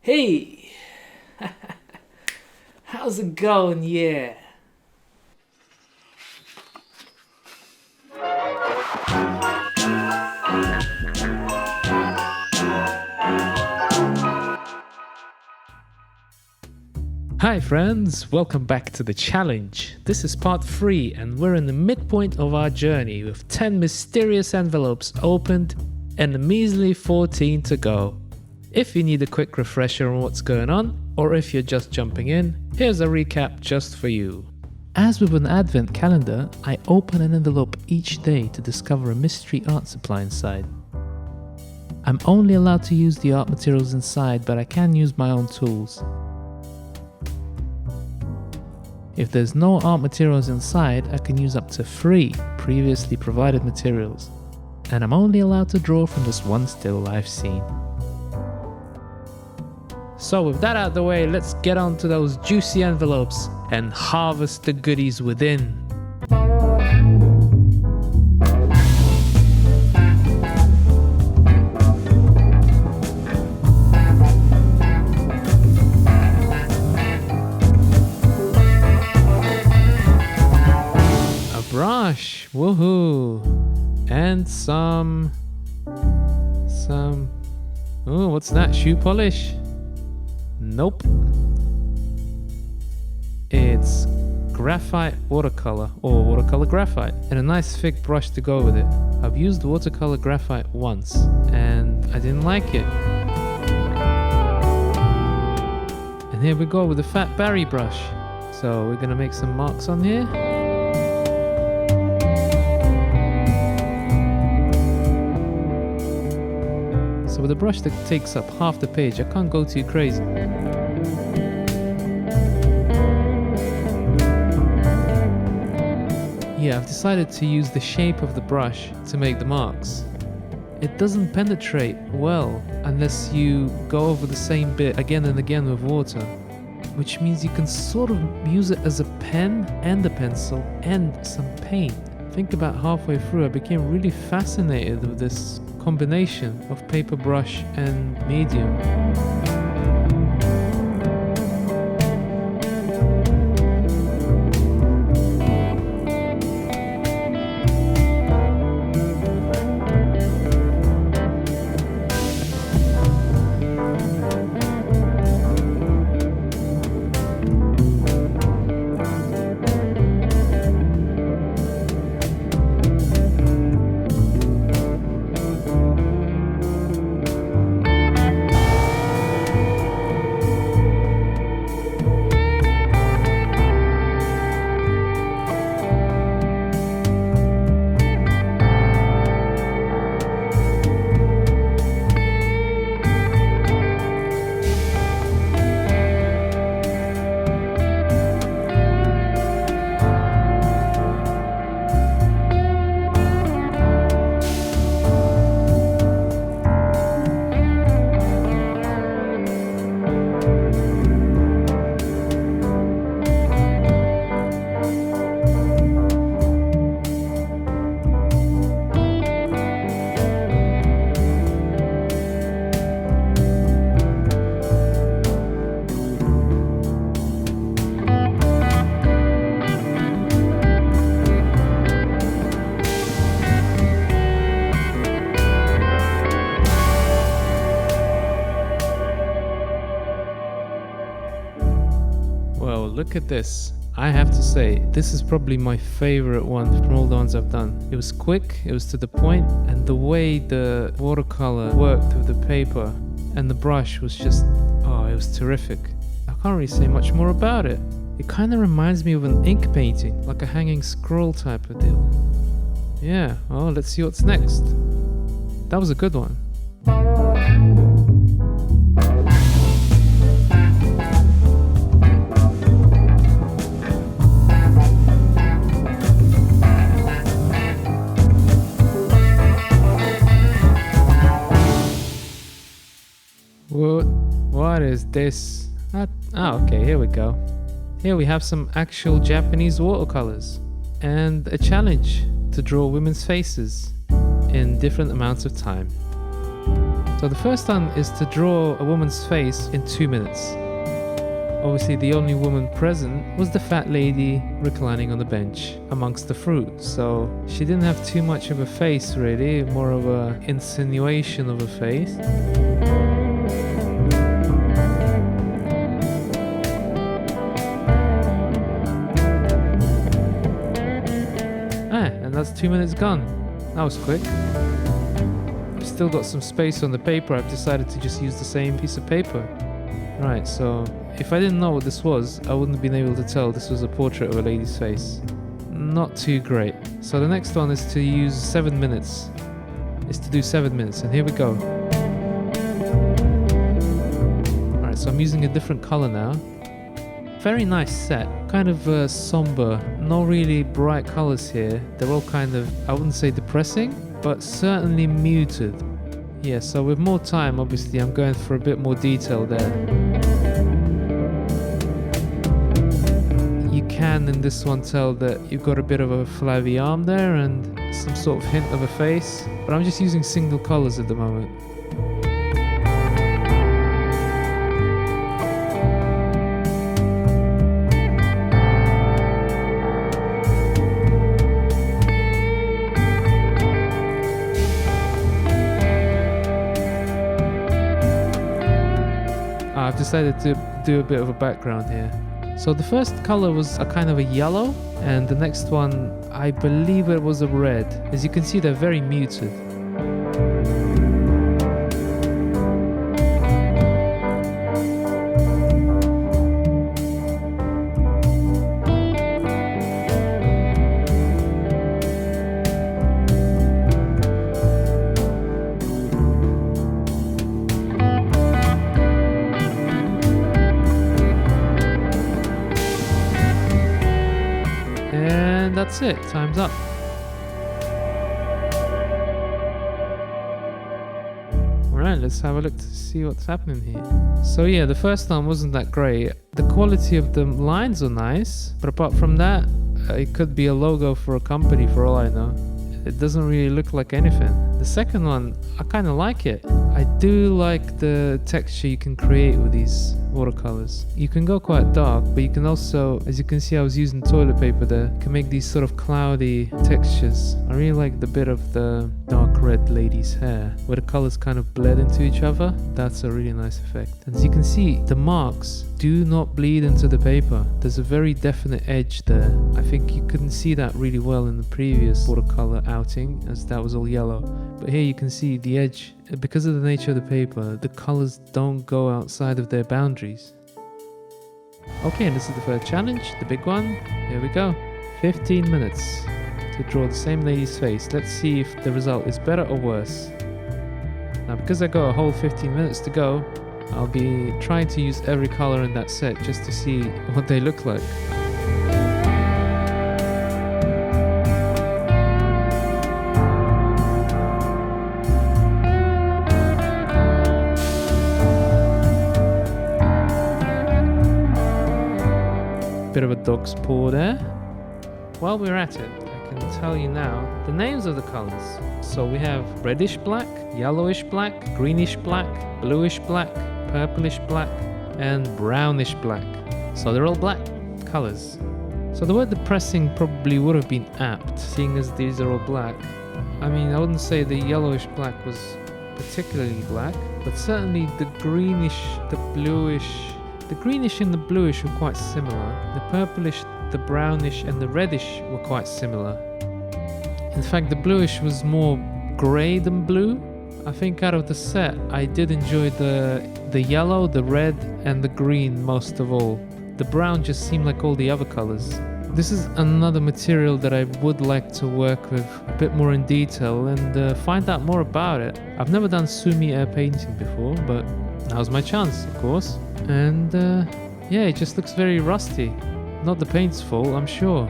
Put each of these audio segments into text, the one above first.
Hey, how's it going? Yeah. Hi friends, welcome back to the challenge. This is part 3 and we're in the midpoint of our journey with 10 mysterious envelopes opened and a measly 14 to go. If you need a quick refresher on what's going on, or if you're just jumping in, here's a recap just for you. As with an advent calendar, I open an envelope each day to discover a mystery art supply inside. I'm only allowed to use the art materials inside, but I can use my own tools. If there's no art materials inside, I can use up to 3 previously provided materials, and I'm only allowed to draw from this one still I've seen. So with that out of the way, let's get on to those juicy envelopes and harvest the goodies within. Brush, woohoo, and some, oh, what's that, shoe polish? Nope. It's graphite watercolor, or watercolor graphite, and a nice thick brush to go with it. I've used watercolor graphite once, and I didn't like it. And here we go with the fat berry brush. So we're gonna make some marks on here. So with a brush that takes up half the page, I can't go too crazy. Yeah, I've decided to use the shape of the brush to make the marks. It doesn't penetrate well unless you go over the same bit again and again with water, which means you can sort of use it as a pen and a pencil and some paint. I think about halfway through I became really fascinated with this combination of paper brush and medium. Well, look at this. I have to say, this is probably my favorite one from all the ones I've done. It was quick, it was to the point, and the way the watercolor worked with the paper and the brush was just, oh, it was terrific. I can't really say much more about it. It kind of reminds me of an ink painting, like a hanging scroll type of deal. Yeah, well, let's see what's next. That was a good one. What is this? Okay, here we go. Here we have some actual Japanese watercolors and a challenge to draw women's faces in different amounts of time. So the first one is to draw a woman's face in 2 minutes. Obviously the only woman present was the fat lady reclining on the bench amongst the fruit. So she didn't have too much of a face really, more of a insinuation of a face. And that's 2 minutes gone. That was quick. I've still got some space on the paper. I've decided to just use the same piece of paper. Right, so if I didn't know what this was, I wouldn't have been able to tell this was a portrait of a lady's face. Not too great. So the next one is to use 7 minutes. Is to do 7 minutes, and here we go. Alright, so I'm using a different color now. Very nice set, kind of somber, no really bright colors here. They're all kind of, I wouldn't say depressing, but certainly muted. Yeah, so with more time, obviously, I'm going for a bit more detail there. You can, in this one, tell that you've got a bit of a flabby arm there and some sort of hint of a face, but I'm just using single colors at the moment. I've decided to do a bit of a background here. So the first color was a kind of a yellow, and the next one, I believe it was a red. As you can see, they're very muted. And that's it, time's up. Alright, let's have a look to see what's happening here. So yeah, the first one wasn't that great. The quality of the lines are nice, but apart from that, it could be a logo for a company for all I know. It doesn't really look like anything. The second one, I kind of like it. I do like the texture you can create with these watercolors. You can go quite dark, but you can also, as you can see, I was using toilet paper there, you can make these sort of cloudy textures. I really like the bit of the dark red lady's hair, where the colors kind of bled into each other. That's a really nice effect. And as you can see, the marks do not bleed into the paper. There's a very definite edge there. I think you couldn't see that really well in the previous watercolor outing, as that was all yellow. But here you can see the edge. Because of the nature of the paper, the colors don't go outside of their boundaries. Okay, and this is the third challenge, the big one. Here we go. 15 minutes to draw the same lady's face. Let's see if the result is better or worse. Now, because I got a whole 15 minutes to go, I'll be trying to use every color in that set just to see what they look like. Bit of a dog's paw there. While we're at it, I can tell you now the names of the colors. So we have reddish black, yellowish black, greenish black, bluish black, purplish black, and brownish black. So they're all black colors. So the word depressing probably would have been apt, seeing as these are all black. I mean, I wouldn't say the yellowish black was particularly black, but certainly the greenish, the bluish, the greenish and the bluish were quite similar. The purplish, the brownish and the reddish were quite similar. In fact, the bluish was more grey than blue. I think out of the set, I did enjoy the yellow, the red and the green most of all. The brown just seemed like all the other colors. This is another material that I would like to work with a bit more in detail and find out more about it. I've never done sumi-e painting before, but now's my chance, of course. And yeah, it just looks very rusty. Not the paint's fault, I'm sure.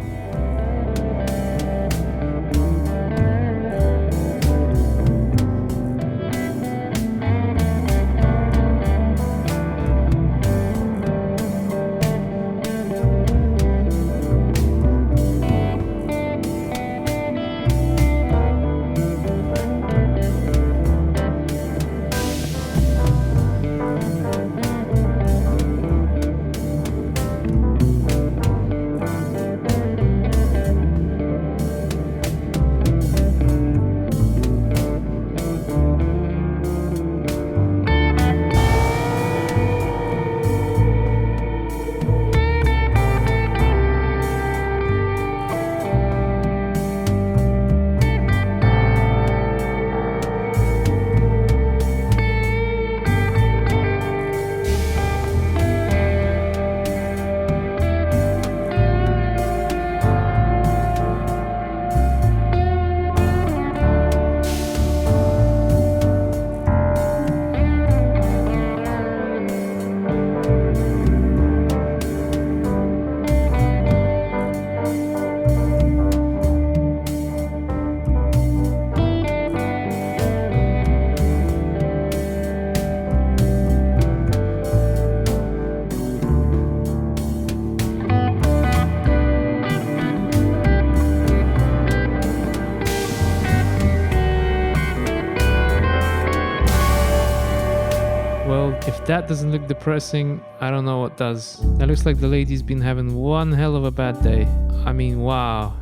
Well, if that doesn't look depressing, I don't know what does. That looks like the lady's been having one hell of a bad day. I mean, wow.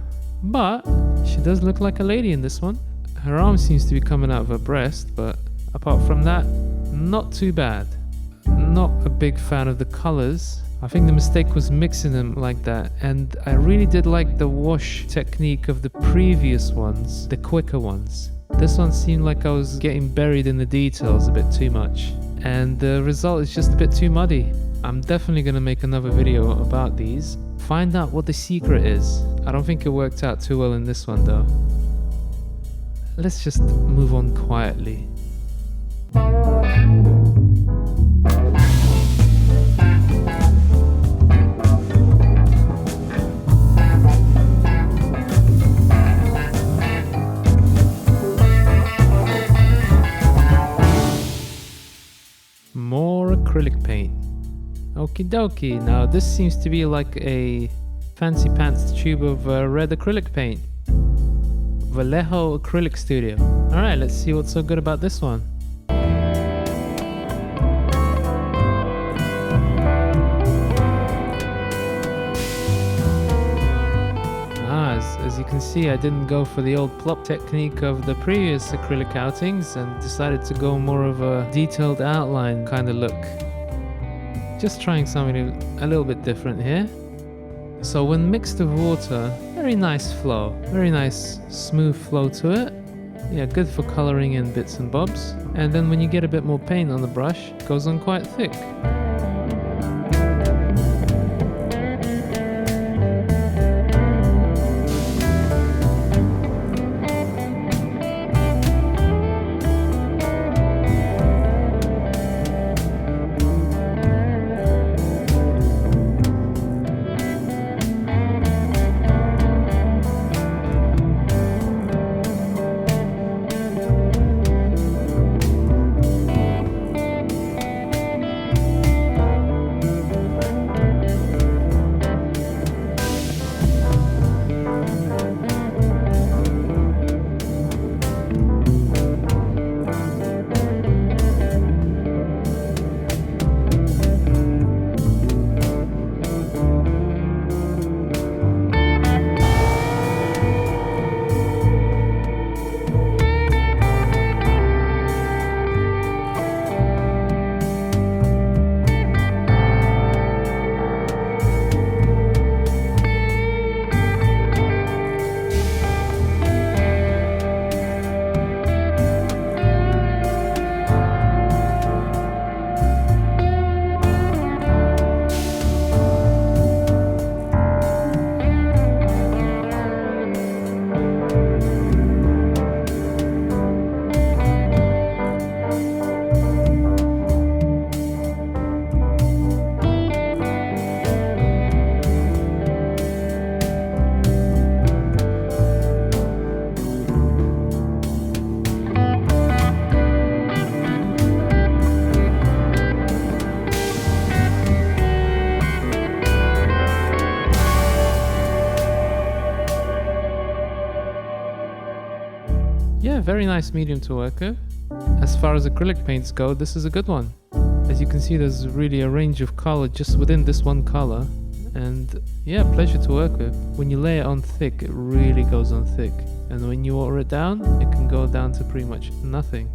But she does look like a lady in this one. Her arm seems to be coming out of her breast, but apart from that, not too bad. Not a big fan of the colors. I think the mistake was mixing them like that, and I really did like the wash technique of the previous ones, the quicker ones. This one seemed like I was getting buried in the details a bit too much, and the result is just a bit too muddy. I'm definitely going to make another video about these, find out what the secret is. I don't think it worked out too well in this one though. Let's just move on quietly. More acrylic paint. Okie dokie. Now this seems to be like a fancy pants tube of red acrylic paint. Vallejo Acrylic Studio. Alright, let's see what's so good about this one. As you can see, I didn't go for the old plop technique of the previous acrylic outings and decided to go more of a detailed outline kind of look. Just trying something a little bit different here. So when mixed with water, very nice flow, very nice smooth flow to it. Yeah, good for coloring in bits and bobs. And then when you get a bit more paint on the brush, it goes on quite thick. Yeah, very nice medium to work with. As far as acrylic paints go, this is a good one. As you can see, there's really a range of color just within this one color. And yeah, pleasure to work with. When you lay it on thick, it really goes on thick. And when you water it down, it can go down to pretty much nothing.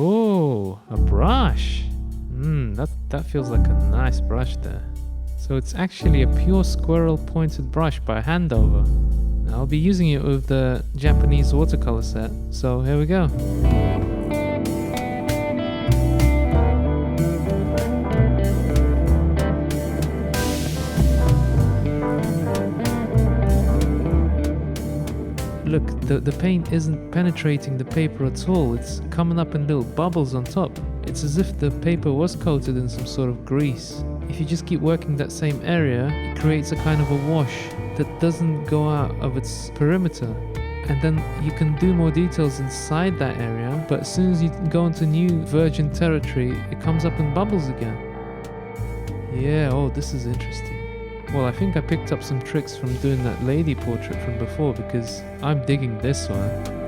Oh, a brush. That feels like a nice brush there. So it's actually a pure Squirrel pointed brush by Handover. I'll be using it with the Japanese watercolor set. So here we go. Look, the paint isn't penetrating the paper at all. It's coming up in little bubbles on top. It's as if the paper was coated in some sort of grease. If you just keep working that same area, it creates a kind of a wash that doesn't go out of its perimeter. and then you can do more details inside that area, but as soon as you go into new virgin territory, it comes up in bubbles again. Yeah, oh, this is interesting. Well, I think I picked up some tricks from doing that lady portrait from before, because I'm digging this one.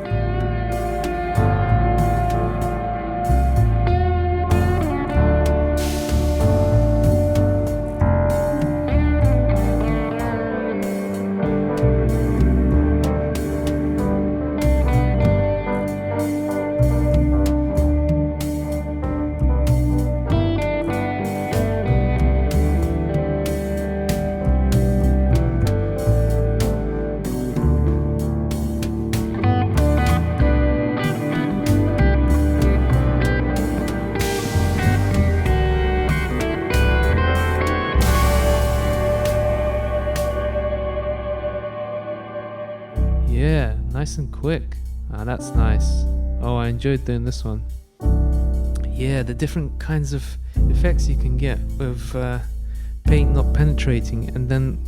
Yeah, nice and quick. Ah, that's nice. Oh, I enjoyed doing this one. Yeah, the different kinds of effects you can get with paint not penetrating and then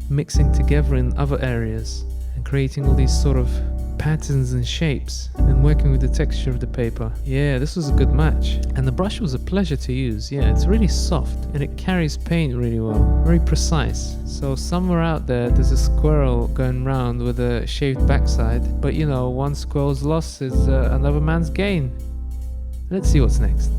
mixing together in other areas and creating all these sort of patterns and shapes and working with the texture of the paper. Yeah, this was a good match. And the brush was a pleasure to use. Yeah, it's really soft and it carries paint really well. Very precise. So somewhere out there's a squirrel going round with a shaved backside, but you know, one squirrel's loss is another man's gain. Let's see what's next.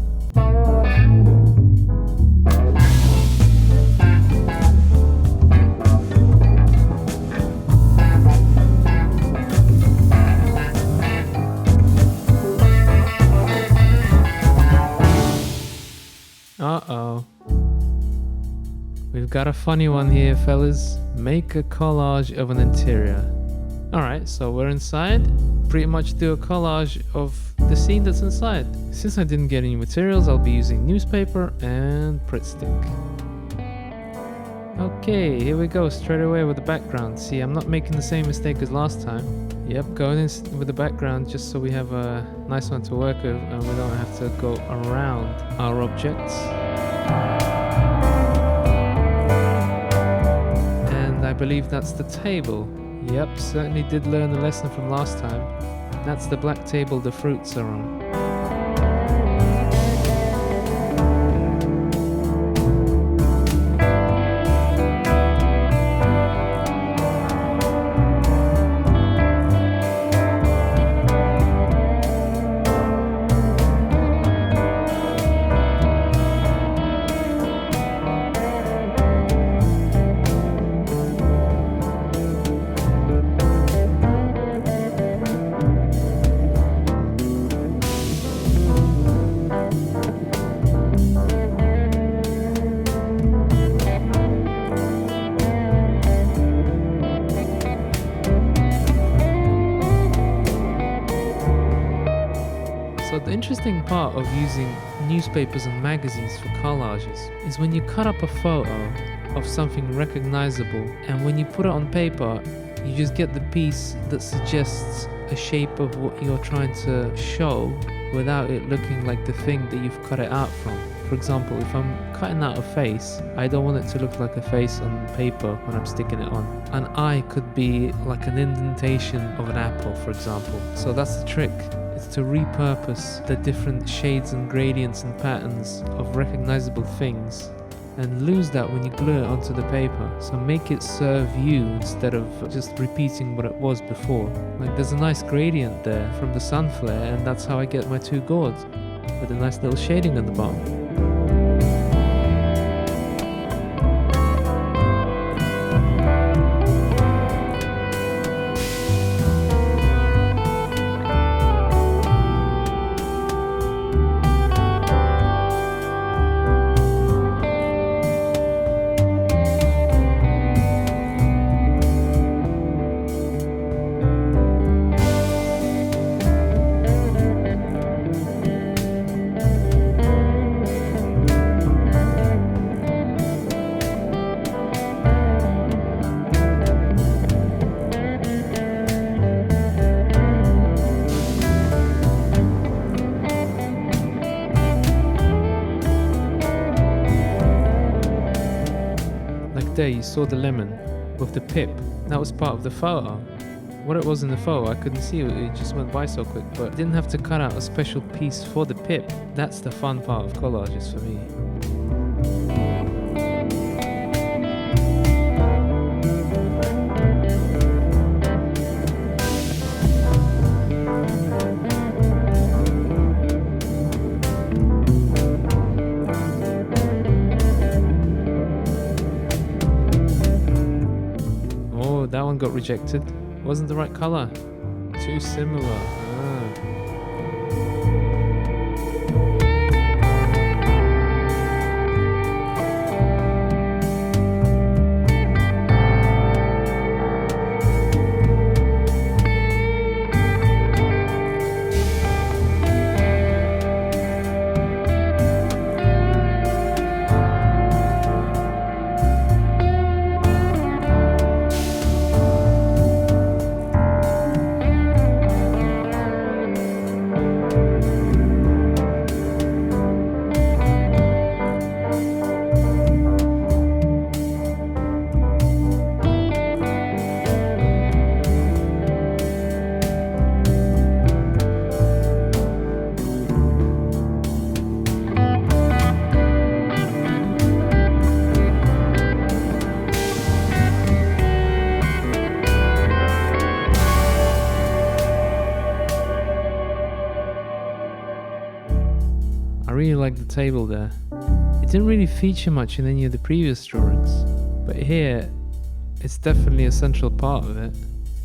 Uh-oh. We've got a funny one here, fellas. Make a collage of an interior. Alright, so we're inside. Pretty much do a collage of the scene that's inside. Since I didn't get any materials, I'll be using newspaper and Pritt stick. Okay, here we go, straight away with the background. See, I'm not making the same mistake as last time. Yep, going in with the background just so we have a nice one to work with and we don't have to go around our objects. And I believe that's the table. Yep, certainly did learn the lesson from last time. That's the black table the fruits are on. So the interesting part of using newspapers and magazines for collages is when you cut up a photo of something recognizable and when you put it on paper, you just get the piece that suggests a shape of what you're trying to show without it looking like the thing that you've cut it out from. For example, if I'm cutting out a face, I don't want it to look like a face on paper when I'm sticking it on. An eye could be like an indentation of an apple, for example. So that's the trick. It's to repurpose the different shades and gradients and patterns of recognizable things and lose that when you glue it onto the paper. So make it serve you instead of just repeating what it was before. Like there's a nice gradient there from the sun flare, and that's how I get my two gourds with a nice little shading at the bottom. There you saw the lemon with the pip. That was part of the photo. what it was in the photo. I couldn't see it, it just went by so quick, but I didn't have to cut out a special piece for the pip. That's the fun part of collages for me. That one got rejected. Wasn't the right color. Too similar. I really like the table there. It didn't really feature much in any of the previous drawings, but here it's definitely a central part of it.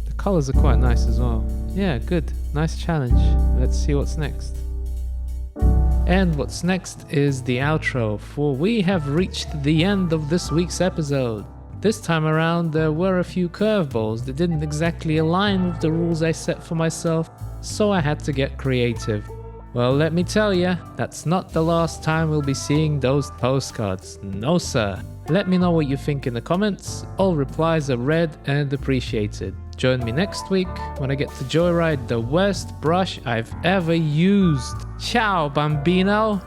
The colors are quite nice as well. Yeah, good. Nice challenge. Let's see what's next. And what's next is the outro, for we have reached the end of this week's episode. This time around there were a few curveballs that didn't exactly align with the rules I set for myself, so I had to get creative. Well, let me tell ya, that's not the last time we'll be seeing those postcards. No sir. Let me know what you think in the comments. All replies are read and appreciated. Join me next week when I get to joyride the worst brush I've ever used. Ciao, bambino!